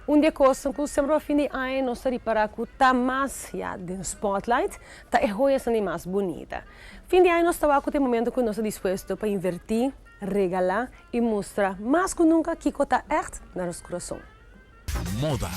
Um dia coisa que sempre a fim de ano nós reparar que tá mais de spotlight, tá é joias mais bonita. Fim de ano nós está com o momento que nós estamos dispostos para invertir, regalar e mostrar mais que nunca que está echt na nosso coração. Moda.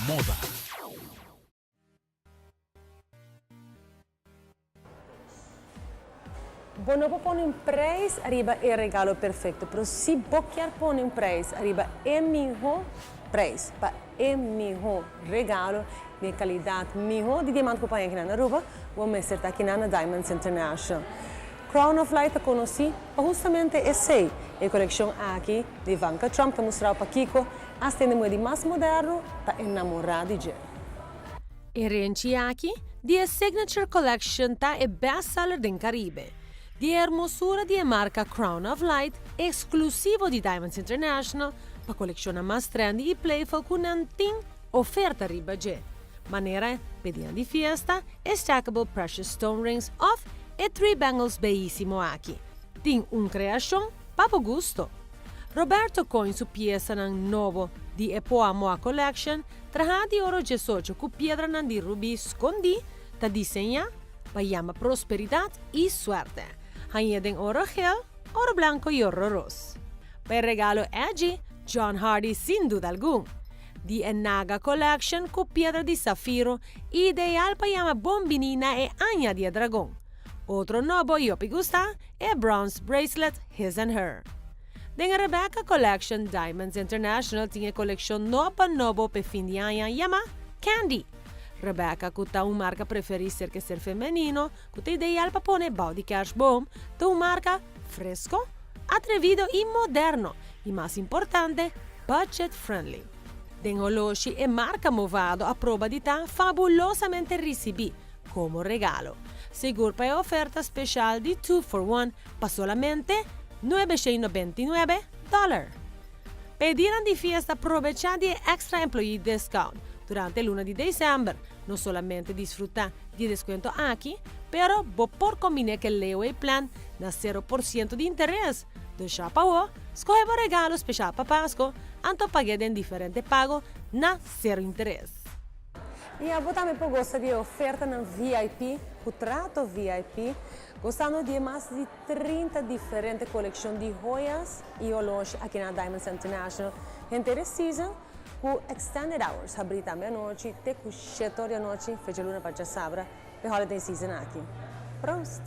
Bom, não pôr um preço arriba é regalo perfeito, mas se você quer pôr um preço arriba é melhor preço, para é melhor regalo, de qualidade melhor de diamante que eu ponho aqui na Aruba, vamos ser aqui na Diamonds International. Crown of Light eu conheci, justamente essa é a coleção aqui de Ivanka Trump que mostrou para Kiko, a stende mais moderno, está enamorado de E renci aqui, the Signature Collection tá é best-seller do Caribe. De hermosura de marca Crown of Light, exclusivo de Diamonds International, para coleziona mais trendy e playful com nantin oferta ribaje. Maneira pediam de fiesta, stackable precious stone rings off e 3 bangles bellissimo aqui. Tem criação para gusto. Roberto Coin su pieza ng novo di Epoa Moa Collection, traha di oro 18 com piedra ng di rubi escondi, ta diseña para llama prosperidad y suerte. Hanya den oro gel, oro blanco y oro ros. Per regalo edgy, John Hardy sin duda algún. Di Enaga Collection con piedra di zafiro, ideal para llama bombinina e aña di dragón. Otro novo yo pi gusta e bronze bracelet His and Her. Den Rebecca Collection Diamonds International tinha coleção novo per fim de ano llama Candy. Rebecca, que tá uma marca preferida ser feminino, que tá ideal para pôr body cash bomb, tá uma marca fresco, atrevido e moderno, e mais importante, budget friendly. Den Oloshi é marca movado a prova de tá fabulosamente recebi como regalo. Seguro para a oferta special de 2 for 1 para solamente $999. Pediram de fiesta aprovechar de extra employee discount durante el 1 de diciembre. No solamente disfrutar de descuento aquí, pero por combinar que leo el plan na 0% de interés. Do Shopao, escolhe o regalo especial para Páscoa, anto pague em diferente pago na 0 interés. E a também gosta de oferta na VIP, o trato VIP, gostando de mais de 30 diferentes coleções de joias e olhos aqui na Diamonds International. Entre season, com extended hours, abrir também à noite, até com 7 horas da noite, fecha luna para sabra, e holiday season aqui. Prost!